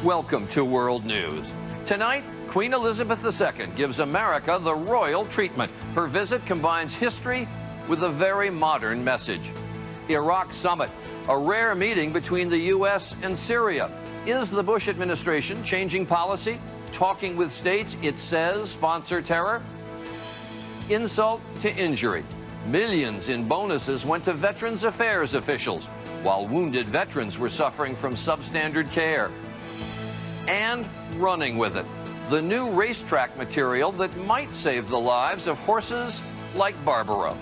Welcome to World News. Tonight, Queen Elizabeth II gives America the royal treatment. Her visit combines history with a very modern message. Iraq summit, a rare meeting between the U.S. and Syria. Is the Bush administration changing policy, talking with states it says sponsor terror? Insult to injury. Millions in bonuses went to Veterans Affairs officials, while wounded veterans were suffering from substandard care. And running with it. The new racetrack material that might save the lives of horses like Barbara.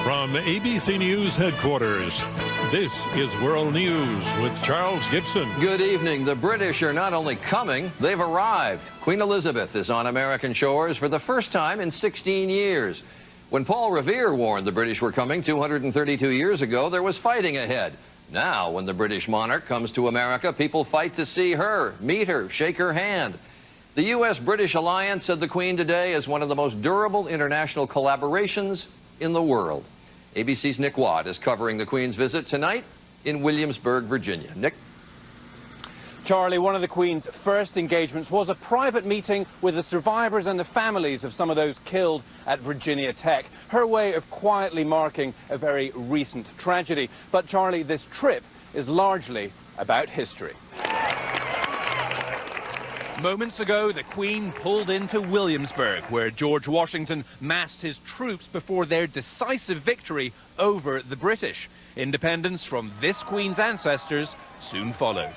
From ABC News headquarters, this is World News with Charles Gibson. Good evening. The British are not only coming, they've arrived. Queen Elizabeth is on American shores for the first time in 16 years. When Paul Revere warned the British were coming 232 years ago, there was fighting ahead. Now, when the British monarch comes to America, people fight to see her, meet her, shake her hand. The U.S.-British alliance, said the Queen today, is one of the most durable international collaborations in the world. ABC's Nick Watt is covering the Queen's visit tonight in Williamsburg, Virginia. Nick? Charlie, one of the Queen's first engagements was a private meeting with the survivors and the families of some of those killed at Virginia Tech. Her way of quietly marking a very recent tragedy. But Charlie, this trip is largely about history. Moments ago, the Queen pulled into Williamsburg, where George Washington massed his troops before their decisive victory over the British. Independence from this Queen's ancestors soon followed.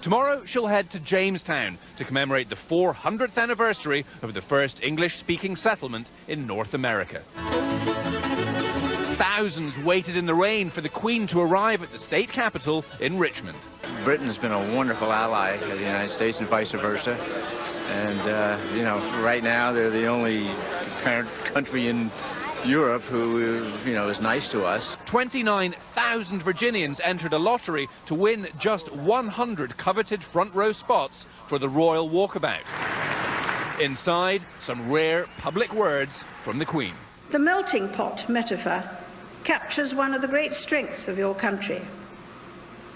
Tomorrow, she'll head to Jamestown to commemorate the 400th anniversary of the first English-speaking settlement in North America. Thousands waited in the rain for the Queen to arrive at the state capitol in Richmond. Britain has been a wonderful ally of the United States and vice versa. And, you know, right now they're the only country in Europe who, you know, is nice to us. 29,000 Virginians entered a lottery to win just 100 coveted front row spots for the Royal Walkabout. Inside, some rare public words from the Queen. The melting pot metaphor captures one of the great strengths of your country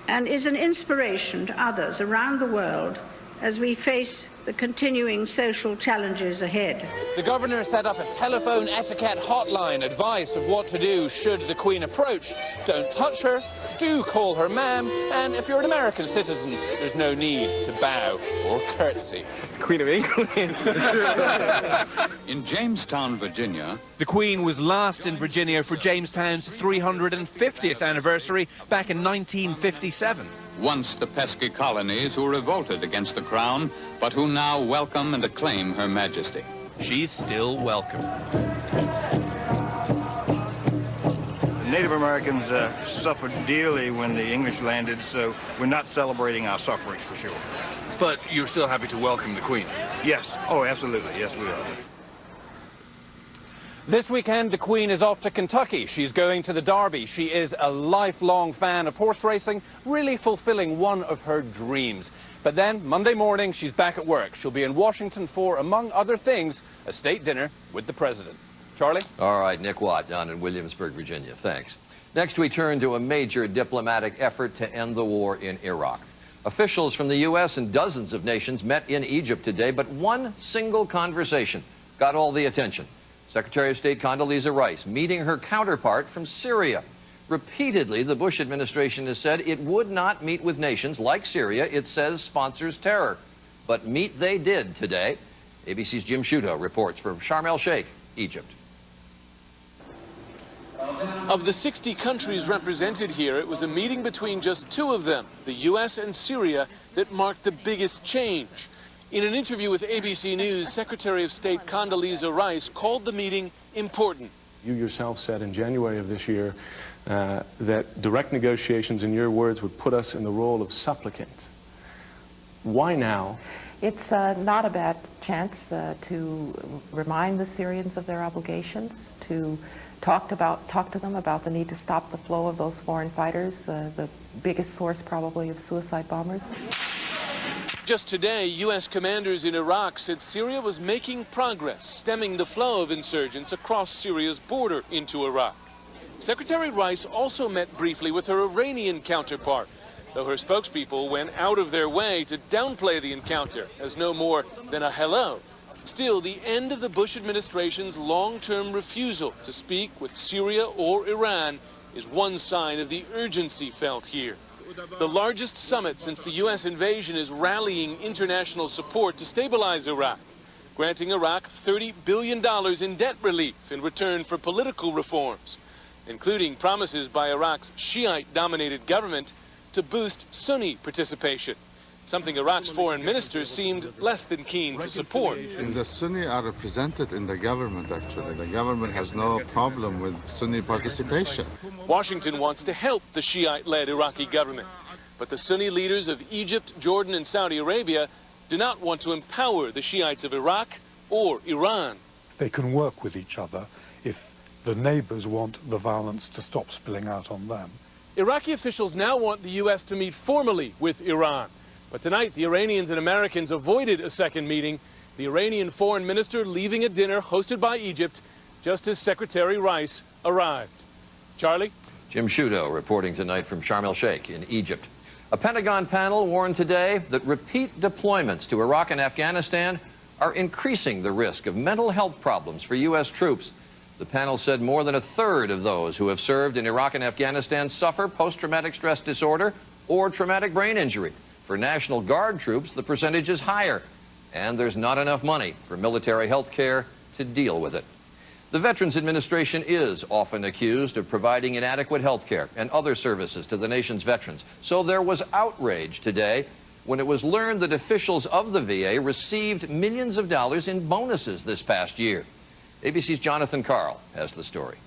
and is an inspiration to others around the world as we face the continuing social challenges ahead. The governor set up a telephone etiquette hotline, advice of what to do should the Queen approach. Don't touch her, do call her ma'am, and if you're an American citizen, there's no need to bow or curtsy. It's the Queen of England. In Jamestown, Virginia, the Queen was last in Virginia for Jamestown's 350th anniversary back in 1957. once the pesky colonies who revolted against the crown, but who now welcome and acclaim Her Majesty. She's still welcome. Native Americans suffered dearly when the English landed, so we're not celebrating our sufferings for sure. But you're still happy to welcome the Queen? Yes. Oh, absolutely. Yes, we are. This weekend, the Queen is off to Kentucky. She's going to the Derby. She is a lifelong fan of horse racing, really fulfilling one of her dreams. But then, Monday morning, she's back at work. She'll be in Washington for, among other things, a state dinner with the President. Charlie? All right, Nick Watt down in Williamsburg, Virginia. Thanks. Next, we turn to a major diplomatic effort to end the war in Iraq. Officials from the U.S. and dozens of nations met in Egypt today, but one single conversation got all the attention. Secretary of State Condoleezza Rice meeting her counterpart from Syria. Repeatedly, the Bush administration has said it would not meet with nations like Syria it says sponsors terror. But meet they did today. ABC's Jim Sciutto reports from Sharm el-Sheikh, Egypt. Of the 60 countries represented here, it was a meeting between just two of them, the U.S. and Syria, that marked the biggest change. In an interview with ABC News, Secretary of State Condoleezza Rice called the meeting important. You yourself said in January of this year that direct negotiations, in your words, would put us in the role of supplicant. Why now? It's not a bad chance to remind the Syrians of their obligations, to talk to them about the need to stop the flow of those foreign fighters, the biggest source probably of suicide bombers. Just today, U.S. commanders in Iraq said Syria was making progress, stemming the flow of insurgents across Syria's border into Iraq. Secretary Rice also met briefly with her Iranian counterpart, though her spokespeople went out of their way to downplay the encounter as no more than a hello. Still, the end of the Bush administration's long-term refusal to speak with Syria or Iran is one sign of the urgency felt here. The largest summit since the U.S. invasion is rallying international support to stabilize Iraq, granting Iraq $30 billion in debt relief in return for political reforms, including promises by Iraq's Shiite-dominated government to boost Sunni participation, something Iraq's foreign minister seemed less than keen to support. And the Sunni are represented in the government, actually. The government has no problem with Sunni participation. Washington wants to help the Shiite-led Iraqi government, but the Sunni leaders of Egypt, Jordan, and Saudi Arabia do not want to empower the Shiites of Iraq or Iran. They can work with each other if the neighbors want the violence to stop spilling out on them. Iraqi officials now want the U.S. to meet formally with Iran. But tonight, the Iranians and Americans avoided a second meeting, the Iranian foreign minister leaving a dinner hosted by Egypt just as Secretary Rice arrived. Charlie? Jim Sciutto reporting tonight from Sharm el-Sheikh in Egypt. A Pentagon panel warned today that repeat deployments to Iraq and Afghanistan are increasing the risk of mental health problems for U.S. troops. The panel said more than a third of those who have served in Iraq and Afghanistan suffer post-traumatic stress disorder or traumatic brain injury. For National Guard troops, the percentage is higher, and there's not enough money for military health care to deal with it. The Veterans Administration is often accused of providing inadequate health care and other services to the nation's veterans. So there was outrage today when it was learned that officials of the VA received millions of dollars in bonuses this past year. ABC's Jonathan Karl has the story.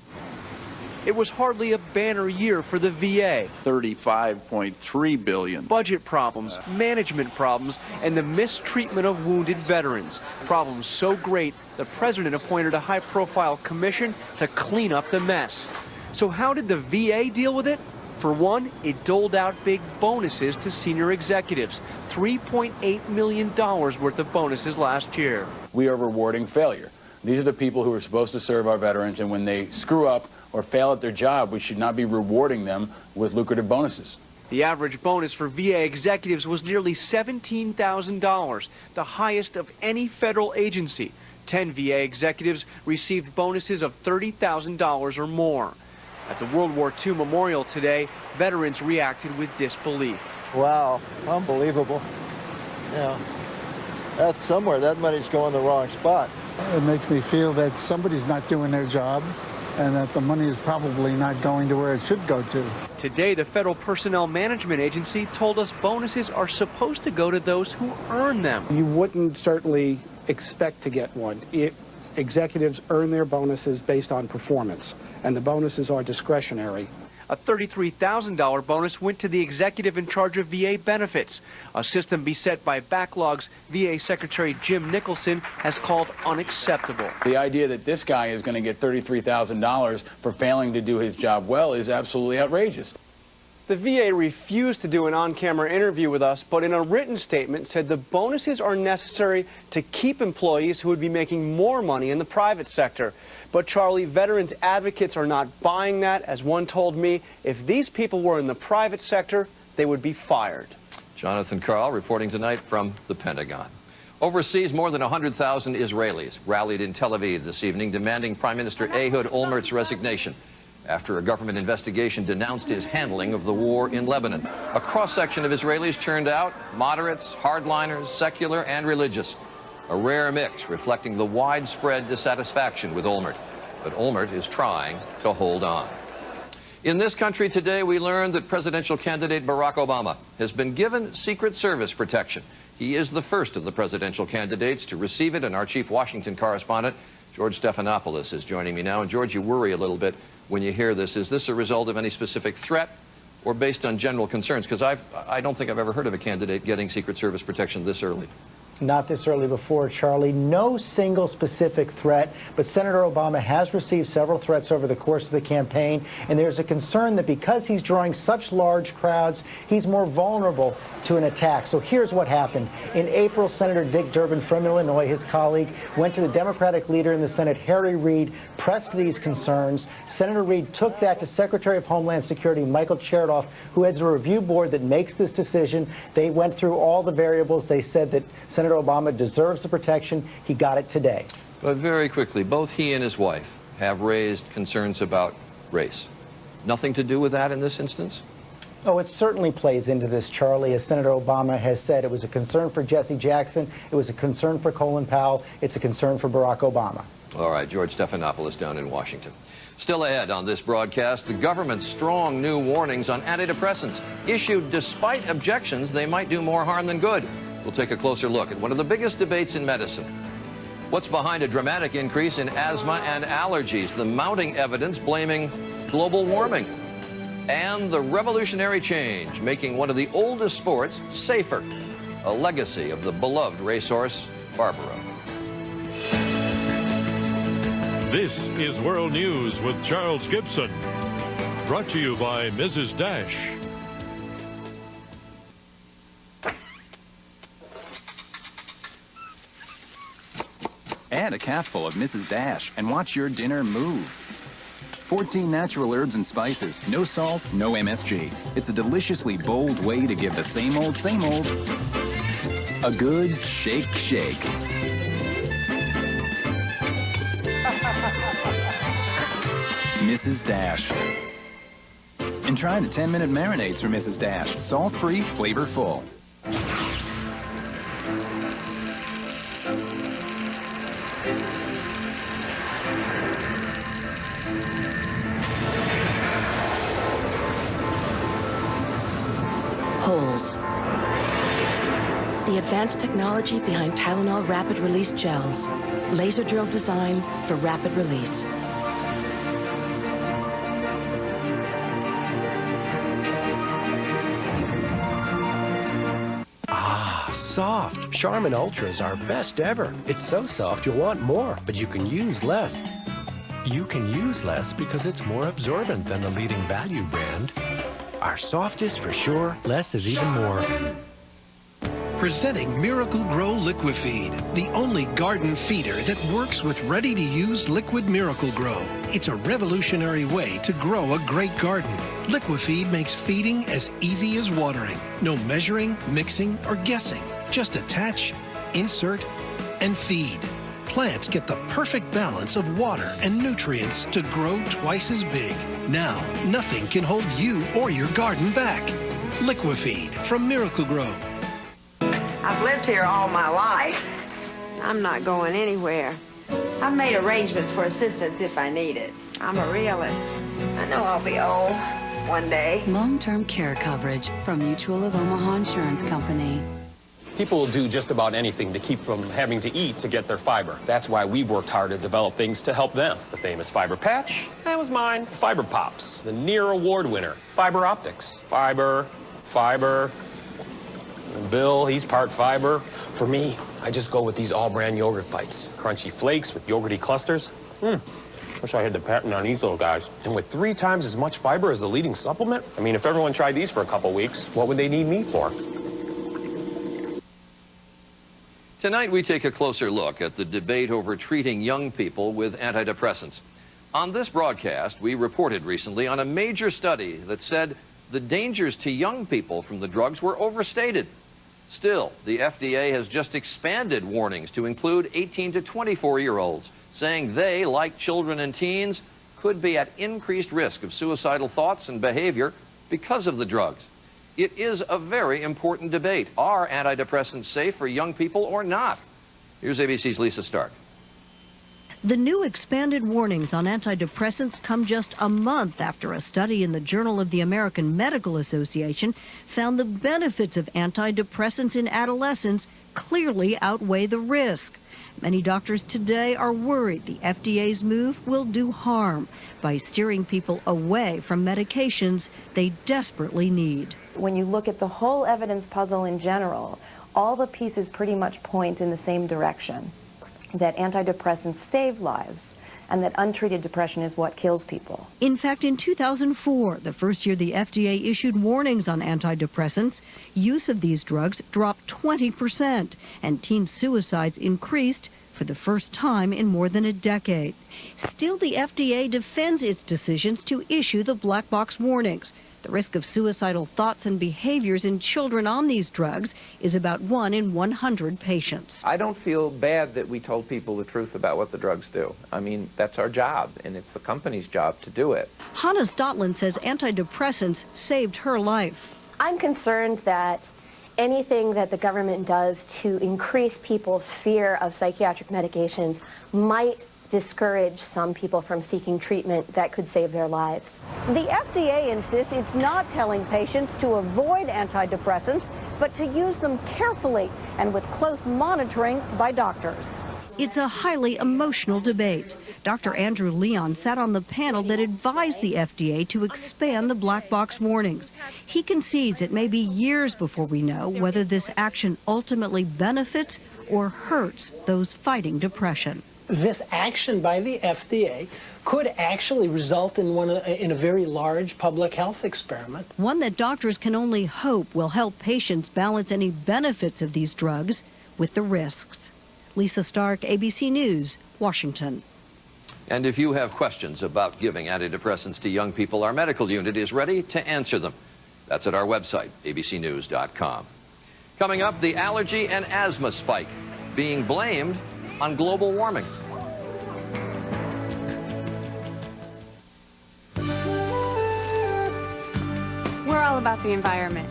It was hardly a banner year for the VA. $35.3 billion. Budget problems, management problems, and the mistreatment of wounded veterans. Problems so great, the president appointed a high-profile commission to clean up the mess. So how did the VA deal with it? For one, it doled out big bonuses to senior executives. $3.8 million worth of bonuses last year. We are rewarding failure. These are the people who are supposed to serve our veterans, and when they screw up or fail at their job, we should not be rewarding them with lucrative bonuses. The average bonus for VA executives was nearly $17,000, the highest of any federal agency. 10 VA executives received bonuses of $30,000 or more. At the World War II Memorial today, veterans reacted with disbelief. Wow, unbelievable. Yeah, that's somewhere. That money's going the wrong spot. It makes me feel that somebody's not doing their job, and that the money is probably not going to where it should go to. Today, the Federal Personnel Management Agency told us bonuses are supposed to go to those who earn them. You wouldn't certainly expect to get one. Executives earn their bonuses based on performance, and the bonuses are discretionary. A $33,000 bonus went to the executive in charge of VA benefits, a system beset by backlogs VA Secretary Jim Nicholson has called unacceptable. The idea that this guy is going to get $33,000 for failing to do his job well is absolutely outrageous. The VA refused to do an on-camera interview with us, but in a written statement said the bonuses are necessary to keep employees who would be making more money in the private sector. But Charlie, veterans advocates are not buying that. As one told me, if these people were in the private sector, they would be fired. Jonathan Karl reporting tonight from the Pentagon. Overseas, more than 100,000 Israelis rallied in Tel Aviv this evening demanding Prime Minister Ehud Olmert's resignation after a government investigation denounced his handling of the war in Lebanon. A cross-section of Israelis turned out, moderates, hardliners, secular, and religious. A rare mix reflecting the widespread dissatisfaction with Olmert. But Olmert is trying to hold on. In this country today, we learned that presidential candidate Barack Obama has been given Secret Service protection. He is the first of the presidential candidates to receive it, and our chief Washington correspondent, George Stephanopoulos, is joining me now. And George, you worry a little bit when you hear this. Is this a result of any specific threat or based on general concerns? Because I don't think I've ever heard of a candidate getting Secret Service protection this early. Not this early before, Charlie. No single specific threat, but Senator Obama has received several threats over the course of the campaign, and there's a concern that because he's drawing such large crowds, he's more vulnerable to an attack. So here's what happened. In April, Senator Dick Durbin from Illinois, his colleague, went to the Democratic leader in the Senate, Harry Reid, pressed these concerns. Senator Reid took that to Secretary of Homeland Security Michael Chertoff, who heads a review board that makes this decision. They went through all the variables. They said that Senator Obama deserves the protection. He got it today. But very quickly, both he and his wife have raised concerns about race. Nothing to do with that in this instance? Oh, it certainly plays into this, Charlie. As Senator Obama has said, it was a concern for Jesse Jackson. It was a concern for Colin Powell. It's a concern for Barack Obama. All right, George Stephanopoulos down in Washington. Still ahead on this broadcast, the government's strong new warnings on antidepressants, issued despite objections they might do more harm than good. We'll take a closer look at one of the biggest debates in medicine. What's behind a dramatic increase in asthma and allergies, the mounting evidence blaming global warming, and the revolutionary change making one of the oldest sports safer, a legacy of the beloved racehorse Barbaro. This is World News with Charles Gibson, brought to you by Mrs. Dash. Add a capful of Mrs. Dash and watch your dinner move. 14 natural herbs and spices, no salt, no MSG. It's a deliciously bold way to give the same old a good shake. Mrs. Dash. And try the 10-minute marinades from Mrs. Dash. Salt-free, flavorful. Holes. The advanced technology behind Tylenol Rapid Release Gels. Laser drill design for rapid release. Soft. Charmin Ultra's our best ever. It's so soft you'll want more, but you can use less. You can use less because it's more absorbent than the leading value brand. Our softest for sure, less is even more. Presenting Miracle Grow Liquifeed, the only garden feeder that works with ready-to-use liquid Miracle Grow. It's a revolutionary way to grow a great garden. Liquifeed makes feeding as easy as watering. No measuring, mixing, or guessing. Just attach, insert, and feed. Plants get the perfect balance of water and nutrients to grow twice as big. Now, nothing can hold you or your garden back. Liquifeed from Miracle Grow. I've lived here all my life. I'm not going anywhere. I've made arrangements for assistance if I need it. I'm a realist. I know I'll be old one day. Long-term care coverage from Mutual of Omaha Insurance Company. People will do just about anything to keep from having to eat to get their fiber. That's why we've worked hard to develop things to help them. The famous fiber patch, that was mine. Fiber Pops, the near award winner. Fiber optics, fiber. And Bill, he's part fiber. For me, I just go with these all-brand yogurt bites. Crunchy flakes with yogurty clusters. Wish I had the patent on these little guys. And with 3 times as much fiber as the leading supplement, I mean, if everyone tried these for a couple weeks, what would they need me for? Tonight, we take a closer look at the debate over treating young people with antidepressants. On this broadcast, we reported recently on a major study that said the dangers to young people from the drugs were overstated. Still, the FDA has just expanded warnings to include 18 to 24-year-olds, saying they, like children and teens, could be at increased risk of suicidal thoughts and behavior because of the drugs. It is a very important debate. Are antidepressants safe for young people or not? Here's ABC's Lisa Stark. The new expanded warnings on antidepressants come just a month after a study in the Journal of the American Medical Association found the benefits of antidepressants in adolescents clearly outweigh the risk. Many doctors today are worried the FDA's move will do harm by steering people away from medications they desperately need. When you look at the whole evidence puzzle in general, all the pieces pretty much point in the same direction, that antidepressants save lives, and that untreated depression is what kills people. In fact, in 2004, the first year the FDA issued warnings on antidepressants, use of these drugs dropped 20%, and teen suicides increased for the first time in more than a decade. Still, the FDA defends its decisions to issue the black box warnings. The risk of suicidal thoughts and behaviors in children on these drugs is about 1 in 100 patients. I don't feel bad that we told people the truth about what the drugs do. I mean, that's our job, and it's the company's job to do it. Hannah Stotland says antidepressants saved her life. I'm concerned that anything that the government does to increase people's fear of psychiatric medications might discourage some people from seeking treatment that could save their lives. The FDA insists it's not telling patients to avoid antidepressants, but to use them carefully and with close monitoring by doctors. It's a highly emotional debate. Dr. Andrew Leon sat on the panel that advised the FDA to expand the black box warnings. He concedes it may be years before we know whether this action ultimately benefits or hurts those fighting depression. This action by the FDA could actually result in a very large public health experiment. One that doctors can only hope will help patients balance any benefits of these drugs with the risks. Lisa Stark, ABC News, Washington. And if you have questions about giving antidepressants to young people, our medical unit is ready to answer them. That's at our website, abcnews.com. Coming up, the allergy and asthma spike being blamed on global warming. We're all about the environment.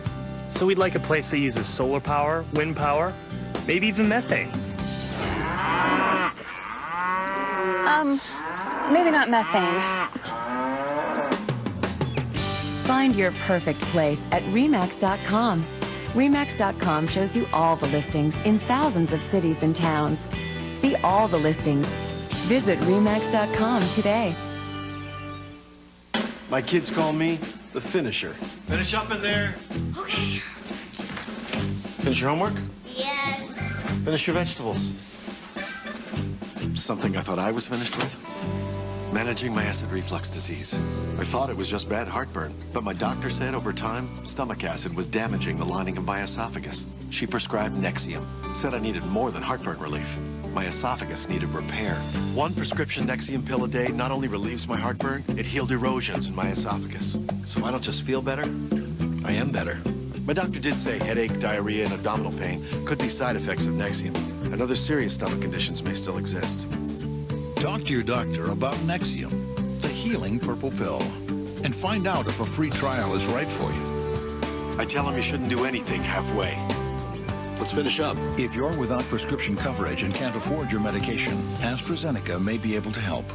So we'd like a place that uses solar power, wind power, maybe even methane. Maybe not methane. Find your perfect place at RE/MAX.com. RE/MAX.com shows you all the listings in thousands of cities and towns. See all the listings. Visit RE/MAX.com today. My kids call me the finisher. Finish up in there. Okay. Finish your homework? Yes. Finish your vegetables. Something I thought I was finished with? Managing my acid reflux disease. I thought it was just bad heartburn, but my doctor said over time, stomach acid was damaging the lining of my esophagus. She prescribed Nexium, said I needed more than heartburn relief. My esophagus needed repair. One prescription Nexium pill a day not only relieves my heartburn, it healed erosions in my esophagus. So I don't just feel better, I am better. My doctor did say headache, diarrhea, and abdominal pain could be side effects of Nexium, and other serious stomach conditions may still exist. Talk to your doctor about Nexium, the healing purple pill, and find out if a free trial is right for you. I tell him you shouldn't do anything halfway. Let's finish up. If you're without prescription coverage and can't afford your medication, AstraZeneca may be able to help.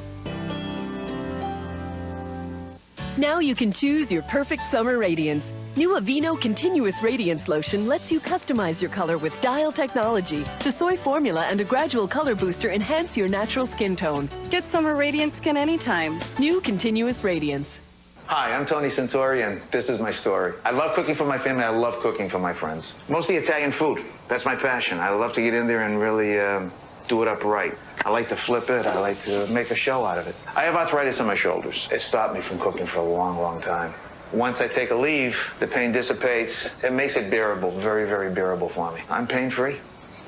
Now you can choose your perfect summer radiance. New Aveeno Continuous Radiance Lotion lets you customize your color with dial technology. The soy formula and a gradual color booster enhance your natural skin tone. Get summer radiant skin anytime. New Continuous Radiance. Hi, I'm Tony Santori, and this is my story. I love cooking for my family. I love cooking for my friends. Mostly Italian food. That's my passion. I love to get in there and really do it up right. I like to flip it. I like to make a show out of it. I have arthritis in my shoulders. It stopped me from cooking for a long, long time. Once I take a leave, the pain dissipates. It makes it bearable, very, very bearable for me. I'm pain-free.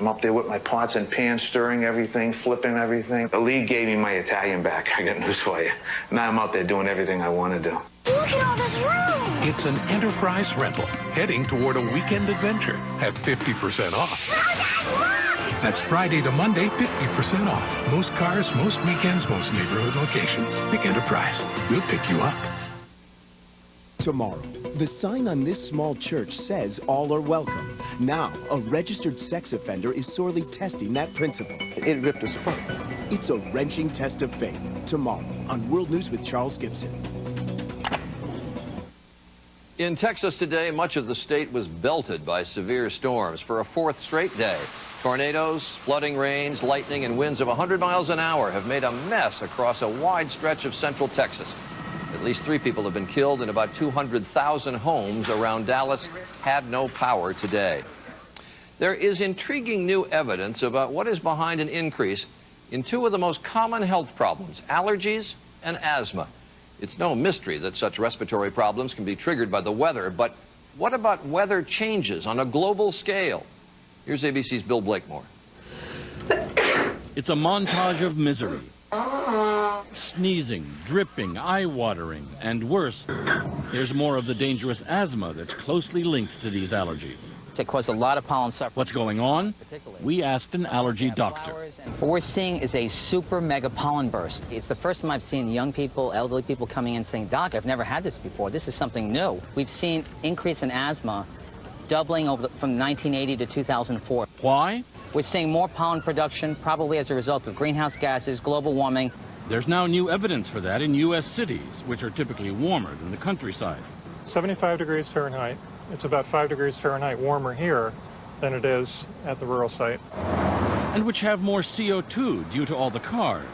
I'm up there with my pots and pans, stirring everything, flipping everything. The league gave me my Italian back. I got news for you. Now I'm out there doing everything I want to do. Look at all this room! It's an enterprise rental heading toward a weekend adventure at 50% off. That's Friday to Monday, 50% off. Most cars, most weekends, most neighborhood locations. Pick Enterprise. We'll pick you up. Tomorrow, the sign on this small church says all are welcome. Now, a registered sex offender is sorely testing that principle. It ripped us apart. It's a wrenching test of faith. Tomorrow on World News with Charles Gibson. In Texas today, much of the state was belted by severe storms for a fourth straight day. Tornadoes, flooding rains, lightning, and winds of 100 miles an hour have made a mess across a wide stretch of central Texas. At least 3 people have been killed, and about 200,000 homes around Dallas had no power today. There is intriguing new evidence about what is behind an increase in two of the most common health problems, allergies and asthma. It's no mystery that such respiratory problems can be triggered by the weather, but what about weather changes on a global scale? Here's ABC's Bill Blakemore. It's a montage of misery. Sneezing, dripping, eye-watering, and worse, there's more of the dangerous asthma that's closely linked to these allergies. They cause a lot of pollen suffering. What's going on? We asked an allergy doctor. What we're seeing is a super mega pollen burst. It's the first time I've seen young people, elderly people coming in saying, Doc, I've never had this before. This is something new. We've seen increase in asthma doubling from 1980 to 2004. Why? We're seeing more pollen production, probably as a result of greenhouse gases, global warming. There's now new evidence for that in U.S. cities, which are typically warmer than the countryside. 75 degrees Fahrenheit. It's about 5 degrees Fahrenheit warmer here than it is at the rural site. And which have more CO2 due to all the cars.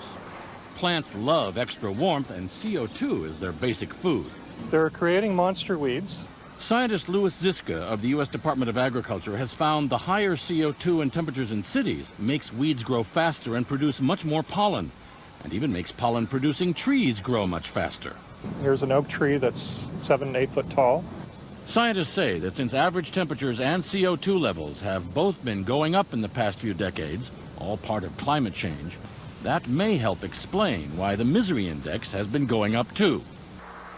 Plants love extra warmth, and CO2 is their basic food. They're creating monster weeds. Scientist Louis Ziska of the U.S. Department of Agriculture has found the higher CO2 and temperatures in cities makes weeds grow faster and produce much more pollen, and even makes pollen-producing trees grow much faster. Here's an oak tree that's 7 to 8 foot tall. Scientists say that since average temperatures and CO2 levels have both been going up in the past few decades, all part of climate change, that may help explain why the misery index has been going up too.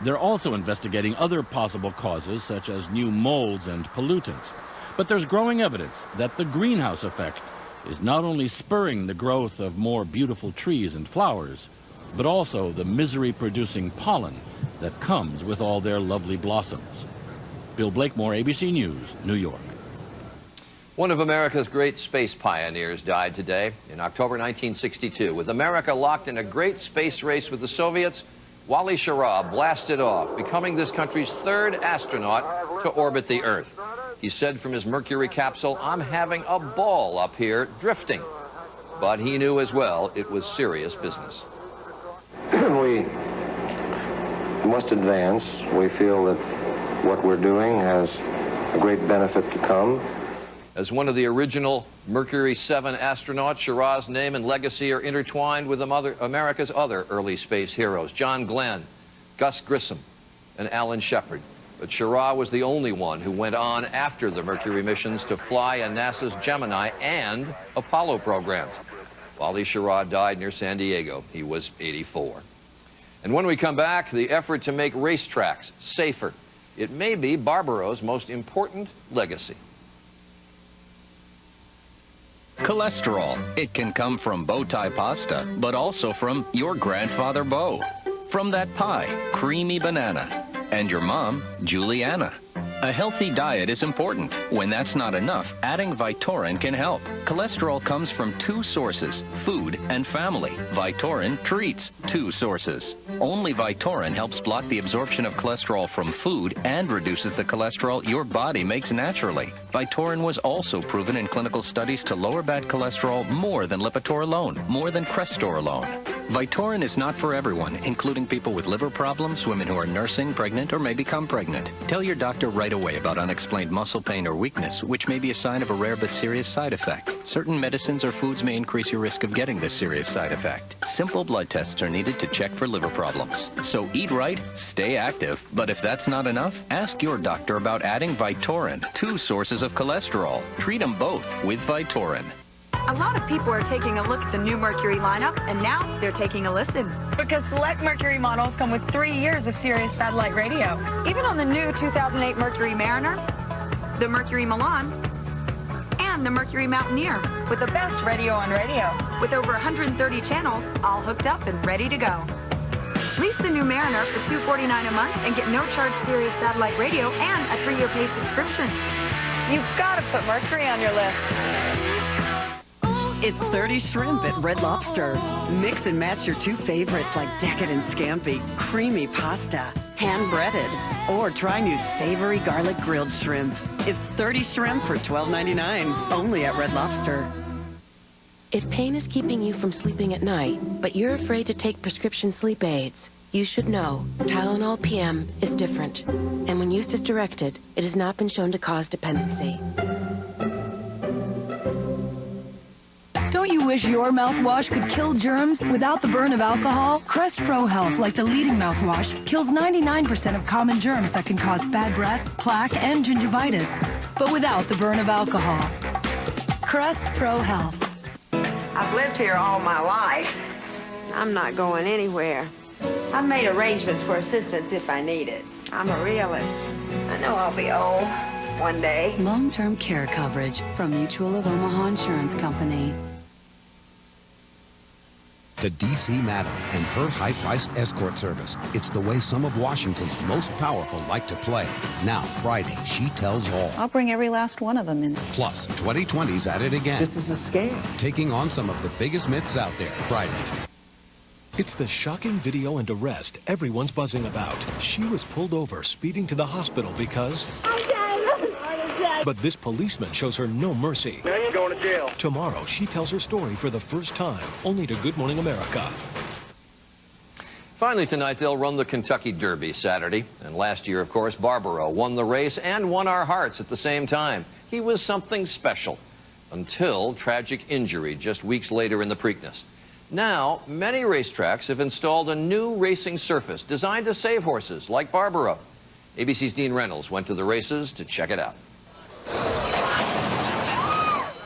They're also investigating other possible causes such as new molds and pollutants. But there's growing evidence that the greenhouse effect is not only spurring the growth of more beautiful trees and flowers, but also the misery-producing pollen that comes with all their lovely blossoms. Bill Blakemore, ABC News, New York. One of America's great space pioneers died today in October 1962. With America locked in a great space race with the Soviets, Wally Schirra blasted off, becoming this country's third astronaut to orbit the Earth. He said from his Mercury capsule, "I'm having a ball up here drifting." But he knew as well it was serious business. We must advance. We feel that what we're doing has a great benefit to come. As one of the original Mercury 7 astronauts, Schirra's name and legacy are intertwined with America's other early space heroes, John Glenn, Gus Grissom, and Alan Shepard. But Schirra was the only one who went on after the Mercury missions to fly in NASA's Gemini and Apollo programs. Wally Schirra died near San Diego. He was 84. And when we come back, the effort to make racetracks safer. It may be Barbaro's most important legacy. Cholesterol. It can come from bow tie pasta, but also from your grandfather Bo. From that pie, creamy banana. And your mom, Juliana. A healthy diet is important. When that's not enough, adding Vytorin can help. Cholesterol comes from two sources, food and family. Vytorin treats two sources. Only Vytorin helps block the absorption of cholesterol from food and reduces the cholesterol your body makes naturally. Vytorin was also proven in clinical studies to lower bad cholesterol more than Lipitor alone, more than Crestor alone. Vytorin is not for everyone, including people with liver problems, women who are nursing, pregnant, or may become pregnant. Tell your doctor right away about unexplained muscle pain or weakness, which may be a sign of a rare but serious side effect. Certain medicines or foods may increase your risk of getting this serious side effect. Simple blood tests are needed to check for liver problems. So eat right, stay active, but if that's not enough, ask your doctor about adding Vytorin, two sources of cholesterol. Treat them both with Vytorin. A lot of people are taking a look at the new Mercury lineup, and now they're taking a listen. Because select Mercury models come with 3 years of Sirius satellite radio. Even on the new 2008 Mercury Mariner, the Mercury Milan, and the Mercury Mountaineer, with the best radio on radio, with over 130 channels, all hooked up and ready to go. Lease the new Mariner for $249 a month and get no-charge Sirius satellite radio and a 3-year paid subscription. You've got to put Mercury on your list. It's 30 shrimp at Red Lobster. Mix and match your two favorites like decadent scampi, creamy pasta, hand-breaded, or try new savory garlic grilled shrimp. It's 30 shrimp for $12.99, only at Red Lobster. If pain is keeping you from sleeping at night, but you're afraid to take prescription sleep aids, you should know Tylenol PM is different. And when used as directed, it has not been shown to cause dependency. Don't you wish your mouthwash could kill germs without the burn of alcohol? Crest Pro Health, like the leading mouthwash, kills 99% of common germs that can cause bad breath, plaque, and gingivitis, but without the burn of alcohol. Crest Pro Health. I've lived here all my life. I'm not going anywhere. I've made arrangements for assistance if I need it. I'm a realist. I know I'll be old one day. Long-term care coverage from Mutual of Omaha Insurance Company. The D.C. Madam and her high-priced escort service. It's the way some of Washington's most powerful like to play. Now, Friday, she tells all. I'll bring every last one of them in. Plus, 2020's at it again. This is a scam. Taking on some of the biggest myths out there. Friday. It's the shocking video and arrest everyone's buzzing about. She was pulled over speeding to the hospital because... But this policeman shows her no mercy. Now you're going to jail. Tomorrow, she tells her story for the first time, only to Good Morning America. Finally tonight, they'll run the Kentucky Derby Saturday. And last year, of course, Barbaro won the race and won our hearts at the same time. He was something special until tragic injury just weeks later in the Preakness. Now, many racetracks have installed a new racing surface designed to save horses like Barbaro. ABC's Dean Reynolds went to the races to check it out.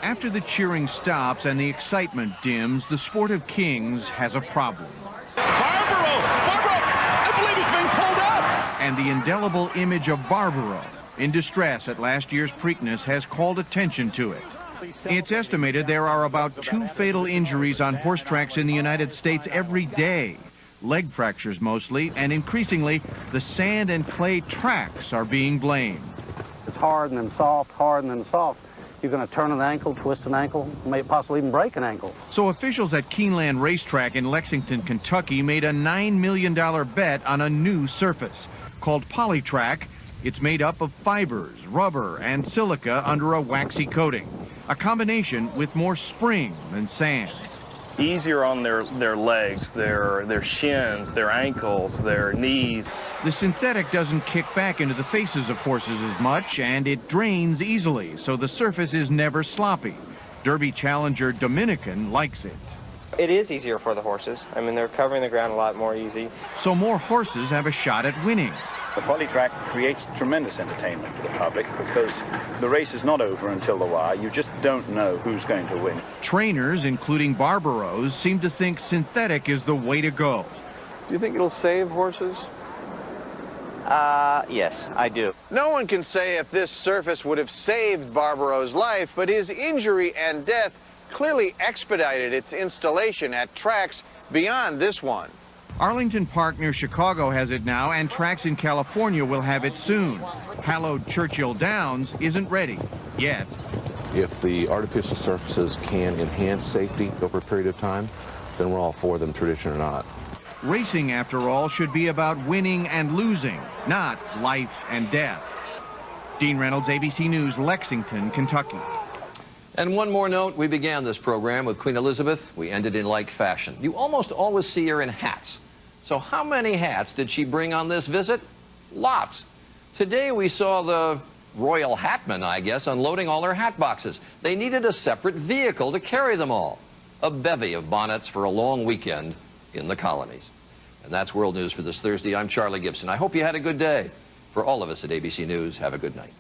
After the cheering stops and the excitement dims, the sport of kings has a problem. Barbaro! Barbaro! I believe he's being pulled up! And the indelible image of Barbaro, in distress at last year's Preakness, has called attention to it. It's estimated there are about 2 fatal injuries on horse tracks in the United States every day. Leg fractures mostly, and increasingly, the sand and clay tracks are being blamed. It's hard and then soft, hard and then soft. You're going to turn an ankle, twist an ankle, may possibly even break an ankle. So officials at Keeneland Racetrack in Lexington, Kentucky made a $9 million bet on a new surface called Polytrack. It's made up of fibers, rubber, and silica under a waxy coating, a combination with more spring than sand. Easier on their legs, their shins, their ankles, their knees. The synthetic doesn't kick back into the faces of horses as much, and it drains easily, so the surface is never sloppy. Derby challenger Dominican likes it. It is easier for the horses. I mean, they're covering the ground a lot more easy. So more horses have a shot at winning. The Polytrack creates tremendous entertainment for the public because the race is not over until the wire. You just don't know who's going to win. Trainers, including Barbaros, seem to think synthetic is the way to go. Do you think it'll save horses? Yes, I do. No one can say if this surface would have saved Barbaro's life, but his injury and death clearly expedited its installation at tracks beyond this one. Arlington Park near Chicago has it now, and tracks in California will have it soon. Hallowed Churchill Downs isn't ready yet. If the artificial surfaces can enhance safety over a period of time, then we're all for them, tradition or not. Racing, after all, should be about winning and losing, not life and death. Dean Reynolds, ABC News, Lexington, Kentucky. And one more note, we began this program with Queen Elizabeth. We ended in like fashion. You almost always see her in hats. So how many hats did she bring on this visit? Lots. Today we saw the royal hatmen, I guess, unloading all her hat boxes. They needed a separate vehicle to carry them all. A bevy of bonnets for a long weekend in the colonies. And that's World News for this Thursday. I'm Charlie Gibson. I hope you had a good day. For all of us at ABC News, have a good night.